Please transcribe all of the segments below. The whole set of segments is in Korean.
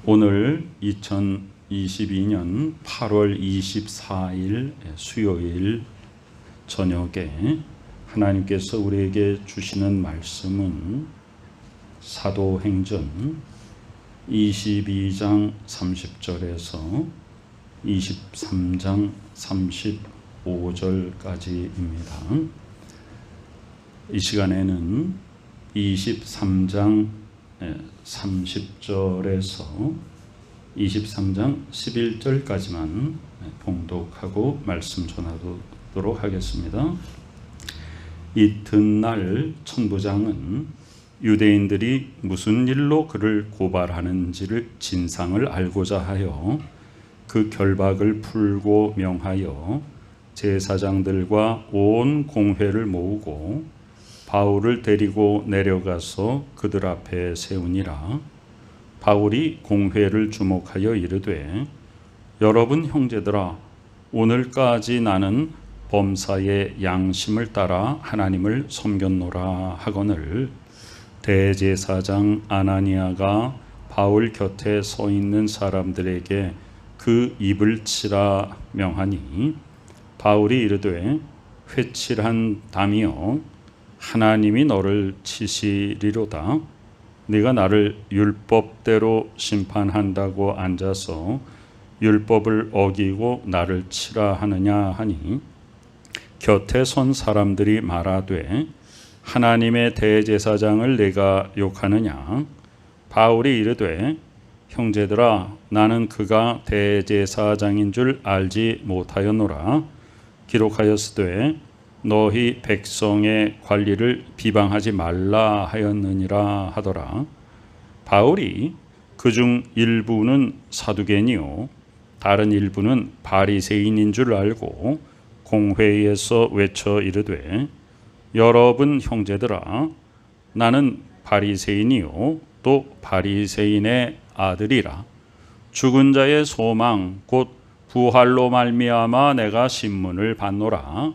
오늘 2022년 8월 24일 수요일 저녁에 하나님께서 우리에게 주시는 말씀은 사도행전 22장 30절에서 23장 35절까지입니다. 이 시간에는 23장 30절에서 23장 11절까지만 봉독하고 말씀 전하도록 하겠습니다. 이튿날 천부장은 유대인들이 무슨 일로 그를 고발하는지를 진상을 알고자 하여 그 결박을 풀고 명하여 제사장들과 온 공회를 모으고 바울을 데리고 내려가서 그들 앞에 세우니라. 바울이 공회를 주목하여 이르되, 여러분 형제들아, 오늘까지 나는 범사의 양심을 따라 하나님을 섬겼노라 하거늘, 대제사장 아나니아가 바울 곁에 서 있는 사람들에게 그 입을 치라 명하니, 바울이 이르되, 회칠한 담이여, 하나님이 너를 치시리로다. 네가 나를 율법대로 심판한다고 앉아서 율법을 어기고 나를 치라 하느냐 하니, 곁에 선 사람들이 말하되, 하나님의 대제사장을 내가 욕하느냐? 바울이 이르되, 형제들아, 나는 그가 대제사장인 줄 알지 못하였노라. 기록하였으되 너희 백성의 관리를 비방하지 말라 하였느니라 하더라. 바울이 그중 일부는 사두개인이요 다른 일부는 바리새인인 줄 알고 공회에서 외쳐 이르되, 여러분 형제들아, 나는 바리새인이요 또 바리새인의 아들이라. 죽은 자의 소망 곧 부활로 말미암아 내가 신문을 받노라.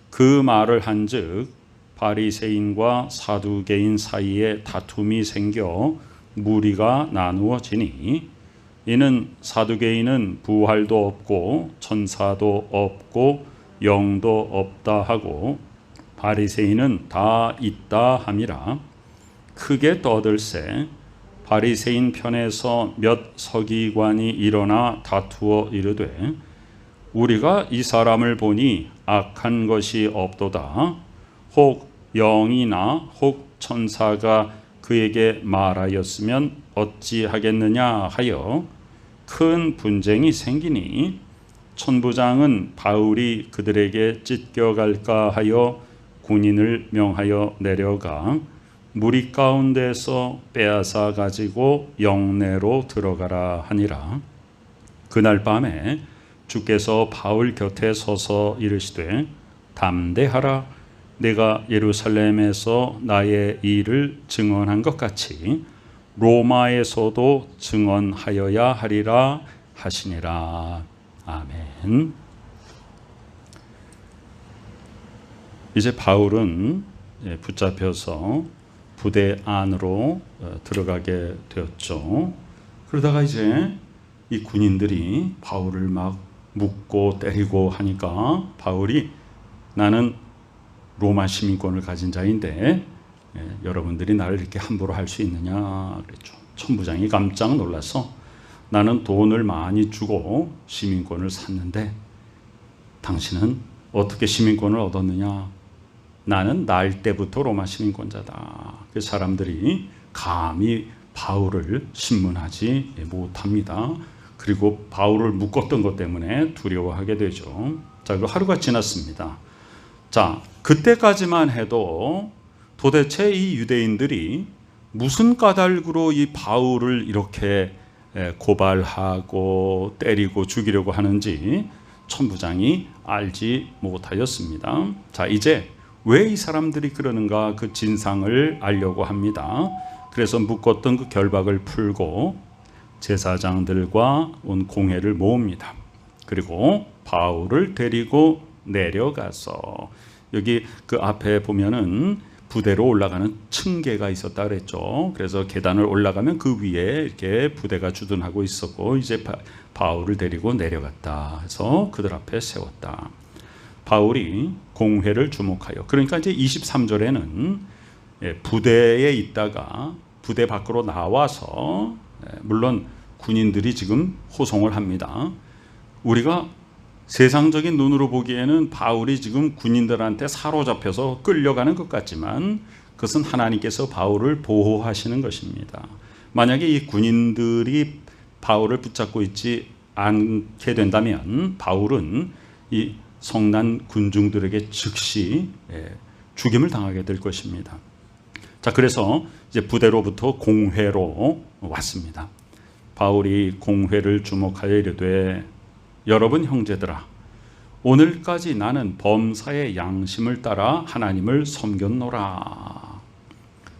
그 말을 한즉 바리새인과 사두개인 사이에 다툼이 생겨 무리가 나누어지니, 이는 사두개인은 부활도 없고 천사도 없고 영도 없다 하고 바리새인은 다 있다 함이라. 크게 떠들세 바리새인 편에서 몇 서기관이 일어나 다투어 이르되, 우리가 이 사람을 보니 악한 것이 없도다. 혹 영이나 혹 천사가 그에게 말하였으면 어찌하겠느냐 하여 큰 분쟁이 생기니, 천부장은 바울이 그들에게 찢겨갈까 하여 군인을 명하여 내려가 무리 가운데서 빼앗아 가지고 영내로 들어가라 하니라. 그날 밤에 주께서 바울 곁에 서서 이르시되, 담대하라. 내가 예루살렘에서 나의 일을 증언한 것 같이 로마에서도 증언하여야 하리라 하시니라. 아멘. 이제 바울은 붙잡혀서 부대 안으로 들어가게 되었죠. 그러다가 이제 이 군인들이 바울을 막 묻고 때리고 하니까 바울이, 나는 로마 시민권을 가진 자인데 여러분들이 나를 이렇게 함부로 할 수 있느냐 그랬죠. 천부장이 깜짝 놀라서, 나는 돈을 많이 주고 시민권을 샀는데 당신은 어떻게 시민권을 얻었느냐? 나는 날 때부터 로마 시민권자다. 그 사람들이 감히 바울을 신문하지 못합니다. 그리고 바울을 묶었던 것 때문에 두려워하게 되죠. 자, 그리고 하루가 지났습니다. 자, 그때까지만 해도 도대체 이 유대인들이 무슨 까닭으로 이 바울을 이렇게 고발하고 때리고 죽이려고 하는지 천부장이 알지 못하였습니다. 자, 이제 왜 이 사람들이 그러는가 그 진상을 알려고 합니다. 그래서 묶었던 그 결박을 풀고 제사장들과 온 공회를 모읍니다. 그리고 바울을 데리고 내려가서, 여기 그 앞에 보면은 부대로 올라가는 층계가 있었다 그랬죠. 그래서 계단을 올라가면 그 위에 이렇게 부대가 주둔하고 있었고, 이제 바울을 데리고 내려갔다 해서 그들 앞에 세웠다. 바울이 공회를 주목하여, 그러니까 이제 23절에는 부대에 있다가 부대 밖으로 나와서, 물론 군인들이 지금 호송을 합니다. 우리가 세상적인 눈으로 보기에는 바울이 지금 군인들한테 사로잡혀서 끌려가는 것 같지만 그것은 하나님께서 바울을 보호하시는 것입니다. 만약에 이 군인들이 바울을 붙잡고 있지 않게 된다면 바울은 이 성난 군중들에게 즉시 죽임을 당하게 될 것입니다. 자, 그래서 이제 부대로부터 공회로 왔습니다. 바울이 공회를 주목하여 이르되, 여러분 형제들아, 오늘까지 나는 범사의 양심을 따라 하나님을 섬겼노라.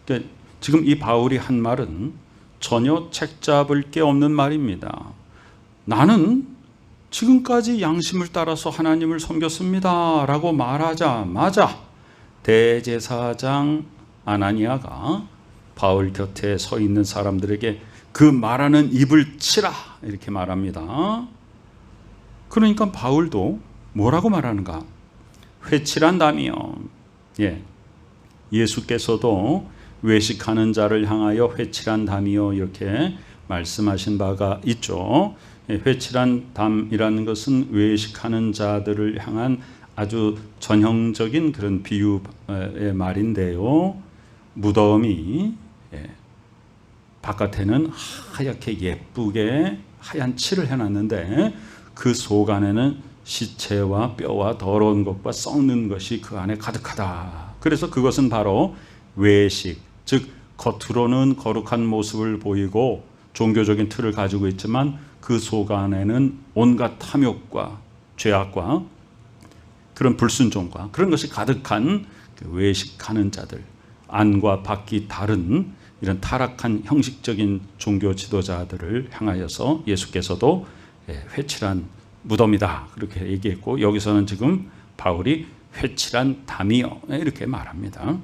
그러니까 지금 이 바울이 한 말은 전혀 책잡을 게 없는 말입니다. 나는 지금까지 양심을 따라서 하나님을 섬겼습니다 라고 말하자마자 대제사장 아나니아가 바울 곁에 서 있는 사람들에게 그 말하는 입을 치라 이렇게 말합니다. 그러니까 바울도 뭐라고 말하는가? 회칠한다며. 예수께서도 외식하는 자를 향하여 회칠한다며 이렇게 말씀하신 바가 있죠. 회칠한 담이라는 것은 외식하는 자들을 향한 아주 전형적인 그런 비유의 말인데요. 무덤이 바깥에는 하얗게 예쁘게 하얀 칠을 해놨는데 그 속 안에는 시체와 뼈와 더러운 것과 썩는 것이 그 안에 가득하다. 그래서 그것은 바로 외식, 즉 겉으로는 거룩한 모습을 보이고 종교적인 틀을 가지고 있지만 그 속 안에는 온갖 탐욕과 죄악과 그런 불순종과 그런 것이 가득한 그 외식하는 자들, 안과 밖이 다른 이런 타락한 형식적인 종교 지도자들을 향하여서 예수께서도 회칠한 무덤이다 그렇게 얘기했고, 여기서는 지금 바울이 회칠한 담이요 이렇게 말합니다.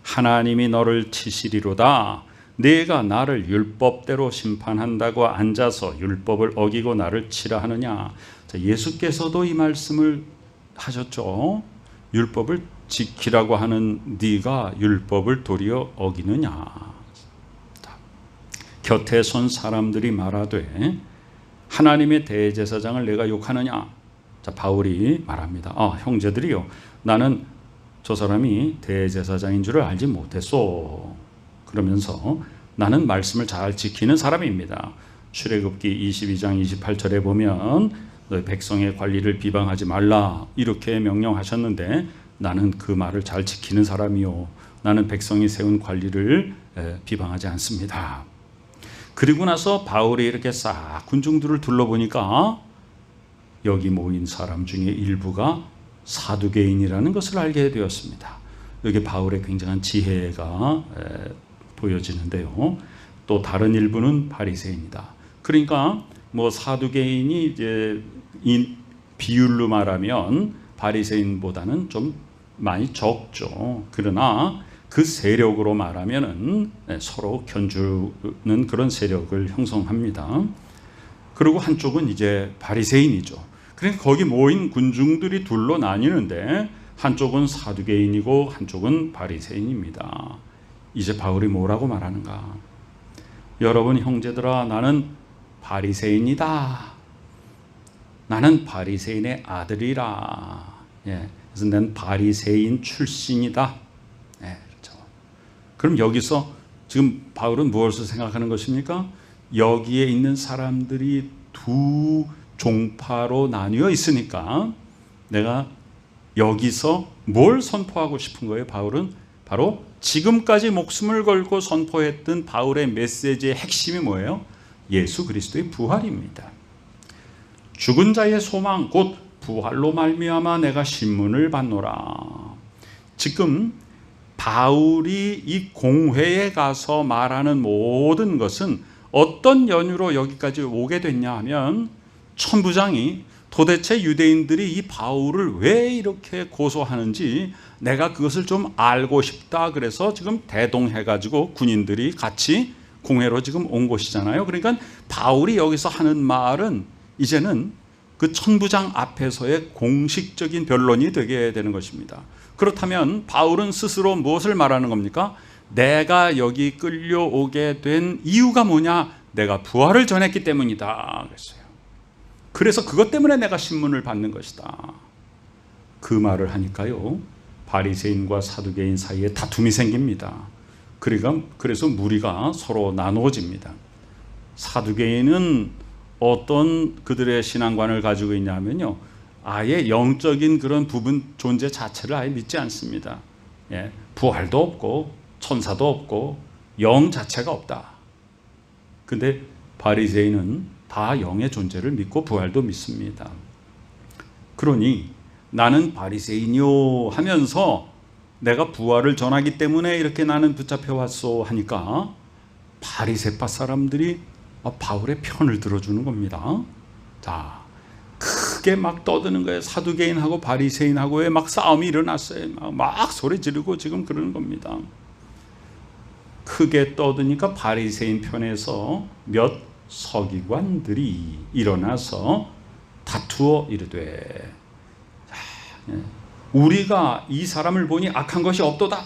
하나님이 너를 치시리로다. 네가 나를 율법대로 심판한다고 앉아서 율법을 어기고 나를 치라 하느냐. 자, 예수께서도 이 말씀을 하셨죠. 율법을 지키라고 하는 네가 율법을 도리어 어기느냐. 자, 곁에 선 사람들이 말하되 하나님의 대제사장을 내가 욕하느냐. 자, 바울이 말합니다. 형제들이요, 나는 저 사람이 대제사장인 줄을 알지 못했소. 그러면서 나는 말씀을 잘 지키는 사람입니다. 출애굽기 22장 28절에 보면 너희 백성의 관리를 비방하지 말라 이렇게 명령하셨는데 나는 그 말을 잘 지키는 사람이요, 나는 백성이 세운 관리를 비방하지 않습니다. 그리고 나서 바울이 이렇게 싹 군중들을 둘러보니까 여기 모인 사람 중에 일부가 사두개인이라는 것을 알게 되었습니다. 여기 바울의 굉장한 지혜가 보여지는데요. 또 다른 일부는 바리새인이다. 그러니까 뭐 사두개인이 이제 이 비율로 말하면 바리새인보다는 좀 많이 적죠. 그러나 그 세력으로 말하면은 서로 견주는 그런 세력을 형성합니다. 그리고 한쪽은 이제 바리새인이죠. 그러니까 거기 모인 군중들이 둘로 나뉘는데 한쪽은 사두개인이고 한쪽은 바리새인입니다. 이제 바울이 뭐라고 말하는가? 여러분 형제들아, 나는 바리새인이다. 나는 바리새인의 아들이라. 그래서 난 바리새인 출신이다. 그렇죠. 그럼 여기서 지금 바울은 무엇을 생각하는 것입니까? 여기에 있는 사람들이 두 종파로 나뉘어 있으니까 내가 여기서 뭘 선포하고 싶은 거예요? 바울은 바로 지금까지 목숨을 걸고 선포했던 바울의 메시지의 핵심이 뭐예요? 예수 그리스도의 부활입니다. 죽은 자의 소망 곧 부활로 말미암아 내가 신문을 받노라. 지금 바울이 이 공회에 가서 말하는 모든 것은 어떤 연유로 여기까지 오게 됐냐 하면 천부장이 도대체 유대인들이 이 바울을 왜 이렇게 고소하는지 내가 그것을 좀 알고 싶다. 그래서 지금 대동해가지고 군인들이 같이 공회로 지금 온 곳이잖아요. 그러니까 바울이 여기서 하는 말은 이제는 그 천부장 앞에서의 공식적인 변론이 되게 되는 것입니다. 그렇다면 바울은 스스로 무엇을 말하는 겁니까? 내가 여기 끌려오게 된 이유가 뭐냐? 내가 부활을 전했기 때문이다 그랬어요. 그래서 그것 때문에 내가 신문을 받는 것이다. 그 말을 하니까요, 바리새인과 사두개인 사이에 다툼이 생깁니다. 그래서 무리가 서로 나누어집니다. 사두개인은 어떤 그들의 신앙관을 가지고 있냐면요, 아예 영적인 그런 부분 존재 자체를 아예 믿지 않습니다. 예, 부활도 없고 천사도 없고 영 자체가 없다. 근데 바리새인은 다 영의 존재를 믿고 부활도 믿습니다. 그러니 나는 바리새인이요 하면서 내가 부활을 전하기 때문에 이렇게 나는 붙잡혀 왔소 하니까 바리새파 사람들이 바울의 편을 들어주는 겁니다. 자, 크게 막 떠드는 거예요. 사두개인하고 바리새인하고의 막 싸움이 일어났어요. 막 소리 지르고 지금 그러는 겁니다. 크게 떠드니까 바리새인 편에서 몇 서기관들이 일어나서 다투어 이르되, 우리가 이 사람을 보니 악한 것이 없도다.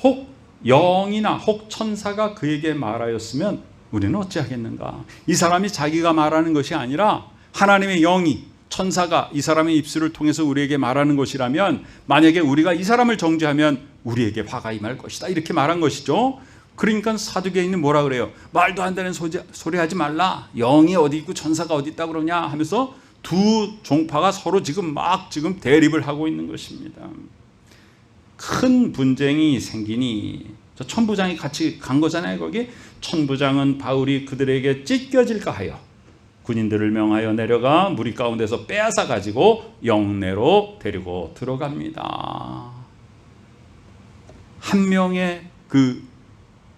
혹 영이나 혹 천사가 그에게 말하였으면 우리는 어찌하겠는가. 이 사람이 자기가 말하는 것이 아니라 하나님의 영이, 천사가 이 사람의 입술을 통해서 우리에게 말하는 것이라면, 만약에 우리가 이 사람을 정죄하면 우리에게 화가 임할 것이다, 이렇게 말한 것이죠. 그러니까 사두개인은 뭐라 그래요? 말도 안 되는 소리 하지 말라. 영이 어디 있고 천사가 어디 있다 그러냐 하면서 두 종파가 서로 지금 대립을 하고 있는 것입니다. 큰 분쟁이 생기니 저 천부장이 같이 간 거잖아요. 거기 천부장은 바울이 그들에게 찢겨질까 하여 군인들을 명하여 내려가 무리 가운데서 빼앗아 가지고 영내로 데리고 들어갑니다. 한 명의 그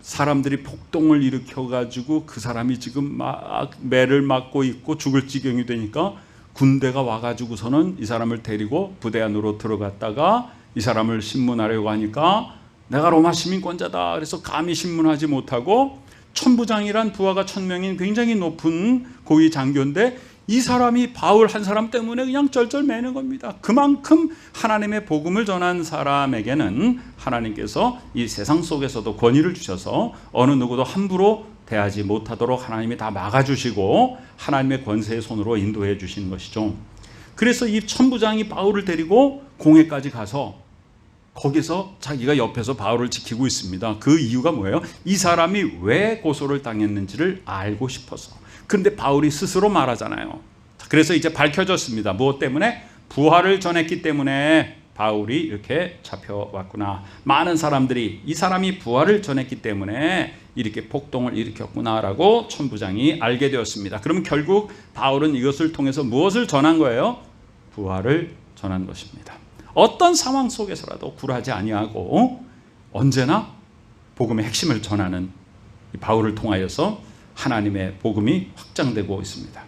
사람들이 폭동을 일으켜 가지고 그 사람이 지금 막 매를 맞고 있고 죽을 지경이 되니까 군대가 와가지고서는 이 사람을 데리고 부대 안으로 들어갔다가 이 사람을 신문하려고 하니까 내가 로마 시민권자다 그래서 감히 신문하지 못하고, 천부장이란 부하가 1000명인 굉장히 높은 고위 장교인데 이 사람이 바울 한 사람 때문에 그냥 쩔쩔 매는 겁니다. 그만큼 하나님의 복음을 전한 사람에게는 하나님께서 이 세상 속에서도 권위를 주셔서 어느 누구도 함부로 대하지 못하도록 하나님이 다 막아주시고 하나님의 권세의 손으로 인도해 주시는 것이죠. 그래서 이 천부장이 바울을 데리고 공회까지 가서 거기서 자기가 옆에서 바울을 지키고 있습니다. 그 이유가 뭐예요? 이 사람이 왜 고소를 당했는지를 알고 싶어서. 그런데 바울이 스스로 말하잖아요. 그래서 이제 밝혀졌습니다. 무엇 때문에? 부활을 전했기 때문에 바울이 이렇게 잡혀왔구나. 많은 사람들이 이 사람이 부활을 전했기 때문에 이렇게 폭동을 일으켰구나라고 천부장이 알게 되었습니다. 그러면 결국 바울은 이것을 통해서 무엇을 전한 거예요? 부활을 전한 것입니다. 어떤 상황 속에서라도 굴하지 아니하고 언제나 복음의 핵심을 전하는 이 바울을 통하여서 하나님의 복음이 확장되고 있습니다.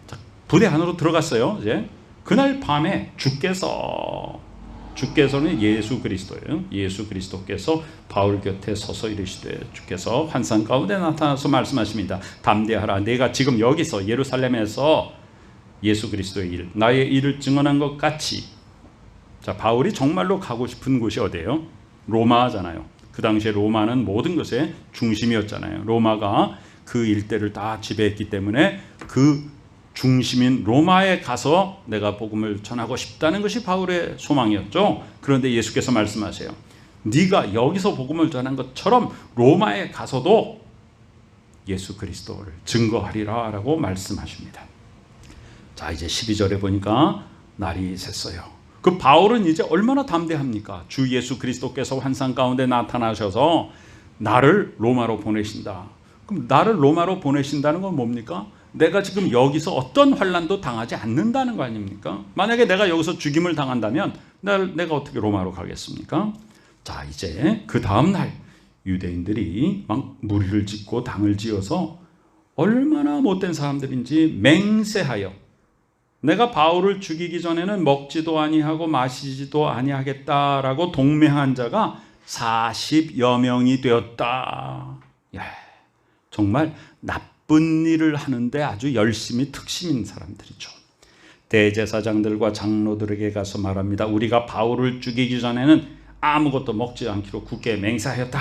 자, 부대 안으로 들어갔어요. 이제 그날 밤에 주께서는 예수 그리스도예요. 예수 그리스도께서 바울 곁에 서서 이르시되, 주께서 환상 가운데 나타나서 말씀하십니다. 담대하라. 내가 지금 여기서 예루살렘에서 예수 그리스도의 일, 나의 일을 증언한 것 같이. 자, 바울이 정말로 가고 싶은 곳이 어디예요? 로마잖아요. 그 당시에 로마는 모든 것의 중심이었잖아요. 로마가 그 일대를 다 지배했기 때문에 그 중심인 로마에 가서 내가 복음을 전하고 싶다는 것이 바울의 소망이었죠. 그런데 예수께서 말씀하세요. 네가 여기서 복음을 전한 것처럼 로마에 가서도 예수 그리스도를 증거하리라 라고 말씀하십니다. 자, 이제 12절에 보니까 날이 샜어요. 그 바울은 이제 얼마나 담대합니까? 주 예수 그리스도께서 환상 가운데 나타나셔서 나를 로마로 보내신다. 그럼 나를 로마로 보내신다는 건 뭡니까? 내가 지금 여기서 어떤 환난도 당하지 않는다는 거 아닙니까? 만약에 내가 여기서 죽임을 당한다면 내가 어떻게 로마로 가겠습니까? 자, 이제 그 다음 날 유대인들이 막 무리를 짓고 당을 지어서 얼마나 못된 사람들인지 맹세하여 내가 바울을 죽이기 전에는 먹지도 아니하고 마시지도 아니하겠다라고 동맹한 자가 40여 명이 되었다. 예, 정말 나쁜 일을 하는데 아주 열심히 특심인 사람들이죠. 대제사장들과 장로들에게 가서 말합니다. 우리가 바울을 죽이기 전에는 아무것도 먹지 않기로 굳게 맹세하였다.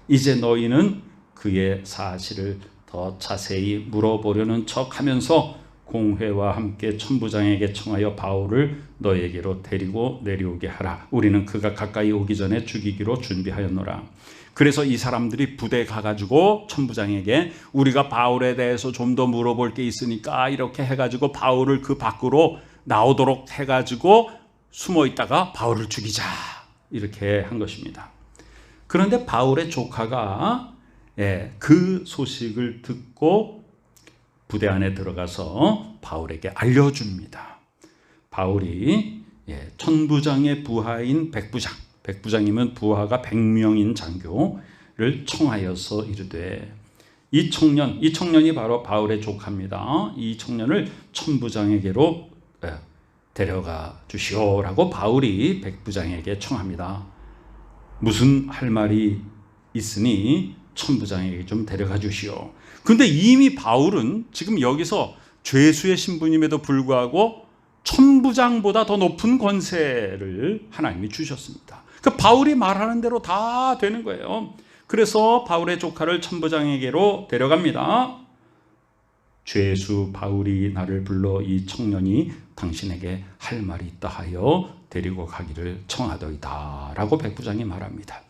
이제 너희는 그의 사실을 더 자세히 물어보려는 척하면서 공회와 함께 천부장에게 청하여 바울을 너에게로 데리고 내려오게 하라. 우리는 그가 가까이 오기 전에 죽이기로 준비하였노라. 그래서 이 사람들이 부대에 가가지고 천부장에게 우리가 바울에 대해서 좀 더 물어볼 게 있으니까 이렇게 해가지고 바울을 그 밖으로 나오도록 해가지고 숨어 있다가 바울을 죽이자, 이렇게 한 것입니다. 그런데 바울의 조카가 그 소식을 듣고 부대 안에 들어가서 바울에게 알려줍니다. 바울이 천부장의 부하인 백부장이면 부하가 100명인 장교를 청하여서 이르되 이 청년이 바로 바울의 조카입니다. 이 청년을 천부장에게로 데려가 주시오라고 바울이 백부장에게 청합니다. 무슨 할 말이 있으니 천부장에게 좀 데려가 주시오. 근데 이미 바울은 지금 여기서 죄수의 신분임에도 불구하고 천부장보다 더 높은 권세를 하나님이 주셨습니다. 그 바울이 말하는 대로 다 되는 거예요. 그래서 바울의 조카를 천부장에게로 데려갑니다. 죄수 바울이 나를 불러 이 청년이 당신에게 할 말이 있다 하여 데리고 가기를 청하더이다 라고 백부장이 말합니다.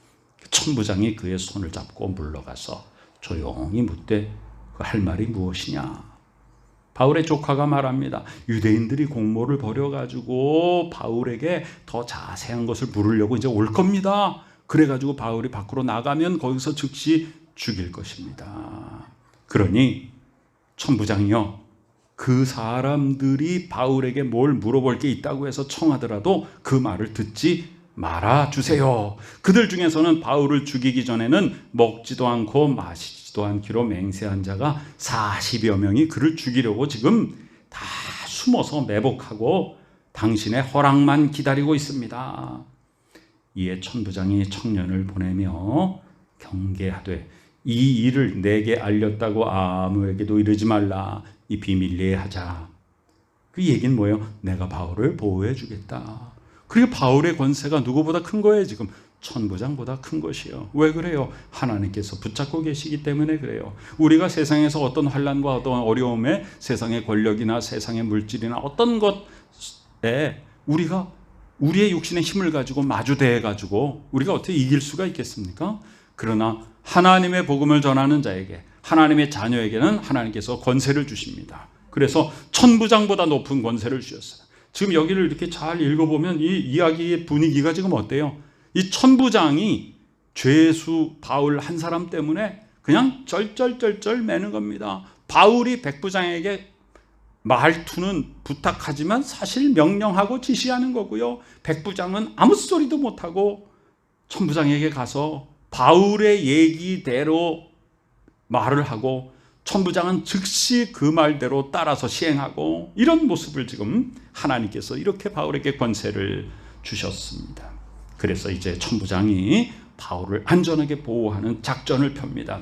천부장이 그의 손을 잡고 물러가서 조용히 묻되 그 할 말이 무엇이냐. 바울의 조카가 말합니다. 유대인들이 공모를 벌여가지고 바울에게 더 자세한 것을 물으려고 이제 올 겁니다. 그래가지고 바울이 밖으로 나가면 거기서 즉시 죽일 것입니다. 그러니 천부장이요, 그 사람들이 바울에게 뭘 물어볼 게 있다고 해서 청하더라도 그 말을 듣지 말아 주세요. 그들 중에서는 바울을 죽이기 전에는 먹지도 않고 마시지도 않기로 맹세한 자가 40여 명이 그를 죽이려고 지금 다 숨어서 매복하고 당신의 허락만 기다리고 있습니다. 이에 천부장이 청년을 보내며 경계하되 이 일을 내게 알렸다고 아무에게도 이르지 말라. 이 비밀리에 하자. 그 얘기는 뭐예요? 내가 바울을 보호해 주겠다. 그리고 바울의 권세가 누구보다 큰 거예요. 지금 천부장보다 큰 것이요. 왜 그래요? 하나님께서 붙잡고 계시기 때문에 그래요. 우리가 세상에서 어떤 환난과 어떤 어려움에 세상의 권력이나 세상의 물질이나 어떤 것에 우리가 우리의 육신의 힘을 가지고 마주대해 가지고 우리가 어떻게 이길 수가 있겠습니까? 그러나 하나님의 복음을 전하는 자에게, 하나님의 자녀에게는 하나님께서 권세를 주십니다. 그래서 천부장보다 높은 권세를 주셨어요. 지금 여기를 이렇게 잘 읽어보면 이 이야기의 분위기가 지금 어때요? 이 천부장이 죄수 바울 한 사람 때문에 그냥 쩔쩔쩔쩔 매는 겁니다. 바울이 백부장에게 말투는 부탁하지만 사실 명령하고 지시하는 거고요. 백부장은 아무 소리도 못하고 천부장에게 가서 바울의 얘기대로 말을 하고 천부장은 즉시 그 말대로 따라서 시행하고, 이런 모습을 지금 하나님께서 이렇게 바울에게 권세를 주셨습니다. 그래서 이제 천부장이 바울을 안전하게 보호하는 작전을 펴니다.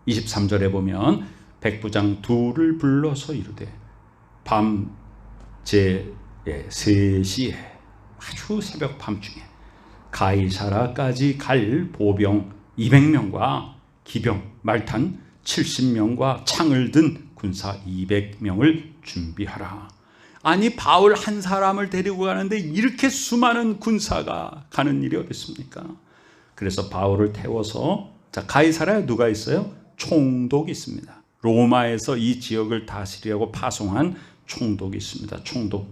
23절에 보면 백부장 둘을 불러서 이르되 밤 제 3시에 아주 새벽 밤중에 가이사라까지 갈 보병 200명과 기병 말탄 70명과 창을 든 군사 200명을 준비하라. 아니 바울 한 사람을 데리고 가는데 이렇게 수많은 군사가 가는 일이 어디 있습니까? 그래서 바울을 태워서, 자, 가이사라에 누가 있어요? 총독이 있습니다. 로마에서 이 지역을 다스리려고 파송한 총독이 있습니다. 총독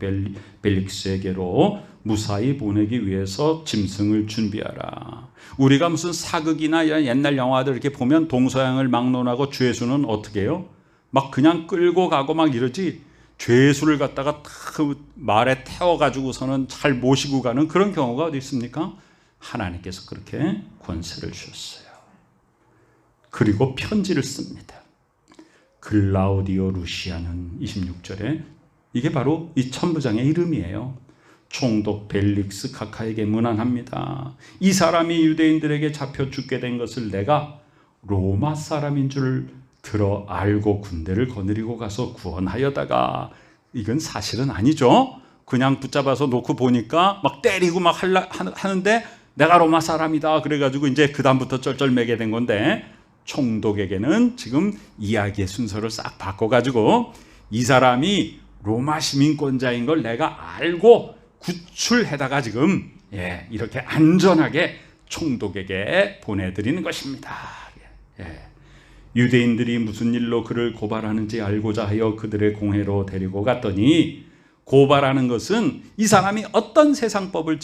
벨릭스에게로 무사히 보내기 위해서 짐승을 준비하라. 우리가 무슨 사극이나 옛날 영화들 이렇게 보면 동서양을 막론하고 죄수는 어떻게 해요? 막 그냥 끌고 가고 막 이러지, 죄수를 갖다가 그 말에 태워가지고서는 잘 모시고 가는 그런 경우가 어디 있습니까? 하나님께서 그렇게 권세를 주셨어요. 그리고 편지를 씁니다. 글라우디오 루시아는 26절에 이게 바로 이 천부장의 이름이에요. 총독 벨릭스 카카에게 문안합니다. 이 사람이 유대인들에게 잡혀 죽게 된 것을 내가 로마 사람인 줄 들어 알고 군대를 거느리고 가서 구원하여다가, 이건 사실은 아니죠. 그냥 붙잡아서 놓고 보니까 막 때리고 막 하는데 내가 로마 사람이다 그래가지고 이제 그 다음부터 쩔쩔매게 된 건데, 총독에게는 지금 이야기의 순서를 싹 바꿔가지고 이 사람이 로마 시민권자인 걸 내가 알고 구출해다가 지금 이렇게 안전하게 총독에게 보내드리는 것입니다. 유대인들이 무슨 일로 그를 고발하는지 알고자 하여 그들의 공회로 데리고 갔더니, 고발하는 것은 이 사람이 어떤 세상법을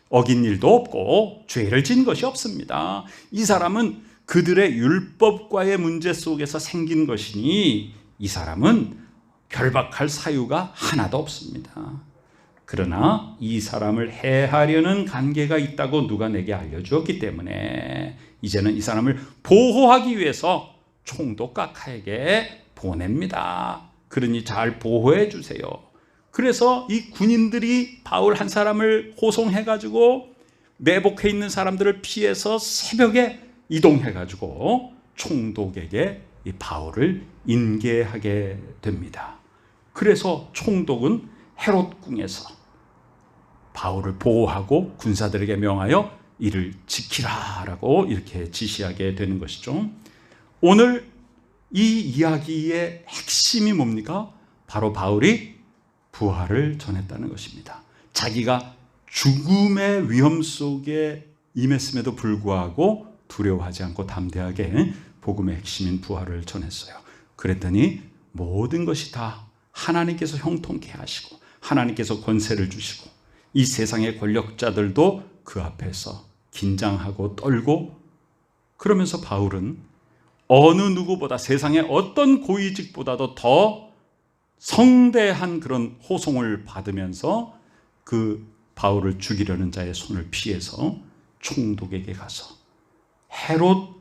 어긴 일도 없고 죄를 지은 것이 없습니다. 이 사람은 그들의 율법과의 문제 속에서 생긴 것이니 이 사람은 결박할 사유가 하나도 없습니다. 그러나 이 사람을 해하려는 관계가 있다고 누가 내게 알려주었기 때문에 이제는 이 사람을 보호하기 위해서 총독 카카에게 보냅니다. 그러니 잘 보호해 주세요. 그래서 이 군인들이 바울 한 사람을 호송해가지고 매복해 있는 사람들을 피해서 새벽에 이동해가지고 총독에게 이 바울을 인계하게 됩니다. 그래서 총독은 헤롯궁에서 바울을 보호하고 군사들에게 명하여 이를 지키라라고 이렇게 지시하게 되는 것이죠. 오늘 이 이야기의 핵심이 뭡니까? 바로 바울이 부활을 전했다는 것입니다. 자기가 죽음의 위험 속에 임했음에도 불구하고 두려워하지 않고 담대하게 복음의 핵심인 부활을 전했어요. 그랬더니 모든 것이 다 하나님께서 형통케 하시고 하나님께서 권세를 주시고 이 세상의 권력자들도 그 앞에서 긴장하고 떨고, 그러면서 바울은 어느 누구보다 세상의 어떤 고위직보다도 더 성대한 그런 호송을 받으면서 그 바울을 죽이려는 자의 손을 피해서 총독에게 가서 헤롯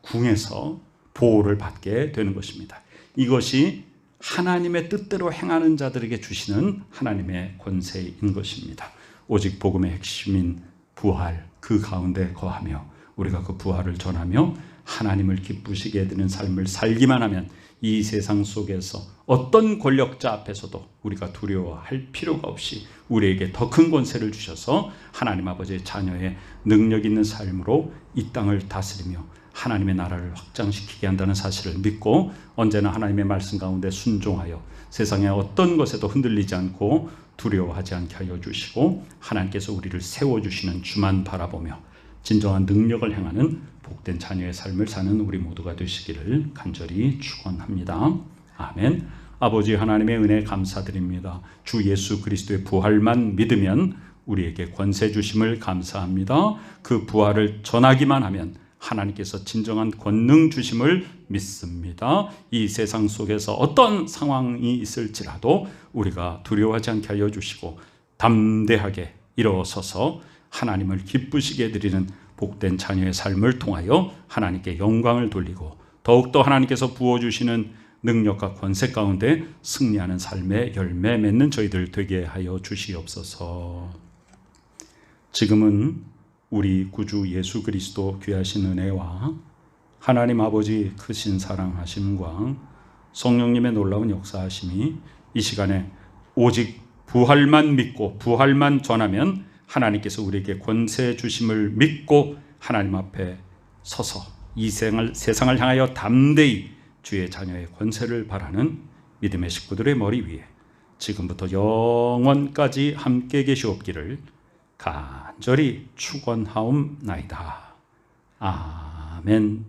궁에서 보호를 받게 되는 것입니다. 이것이 하나님의 뜻대로 행하는 자들에게 주시는 하나님의 권세인 것입니다. 오직 복음의 핵심인 부활, 그 가운데 거하며 우리가 그 부활을 전하며 하나님을 기쁘시게 해드리는 삶을 살기만 하면 이 세상 속에서 어떤 권력자 앞에서도 우리가 두려워할 필요가 없이 우리에게 더 큰 권세를 주셔서 하나님 아버지의 자녀의 능력 있는 삶으로 이 땅을 다스리며 하나님의 나라를 확장시키게 한다는 사실을 믿고 언제나 하나님의 말씀 가운데 순종하여 세상의 어떤 것에도 흔들리지 않고 두려워하지 않게 하여 주시고 하나님께서 우리를 세워주시는 주만 바라보며 진정한 능력을 행하는 복된 자녀의 삶을 사는 우리 모두가 되시기를 간절히 축원합니다. 아멘. 아버지 하나님의 은혜 감사드립니다. 주 예수 그리스도의 부활만 믿으면 우리에게 권세 주심을 감사합니다. 그 부활을 전하기만 하면 하나님께서 진정한 권능 주심을 믿습니다. 이 세상 속에서 어떤 상황이 있을지라도 우리가 두려워하지 않게 하여 주시고 담대하게 일어서서 하나님을 기쁘시게 해드리는 복된 자녀의 삶을 통하여 하나님께 영광을 돌리고 더욱더 하나님께서 부어주시는 능력과 권세 가운데 승리하는 삶의 열매 맺는 저희들 되게 하여 주시옵소서. 지금은 우리 구주 예수 그리스도 귀하신 은혜와 하나님 아버지 크신 사랑하심과 성령님의 놀라운 역사하심이 이 시간에 오직 부활만 믿고 부활만 전하면 하나님께서 우리에게 권세 주심을 믿고 하나님 앞에 서서 이 세상을 향하여 담대히 주의 자녀의 권세를 바라는 믿음의 식구들의 머리 위에 지금부터 영원까지 함께 계시옵기를 간절히 축원하옵나이다. 아멘.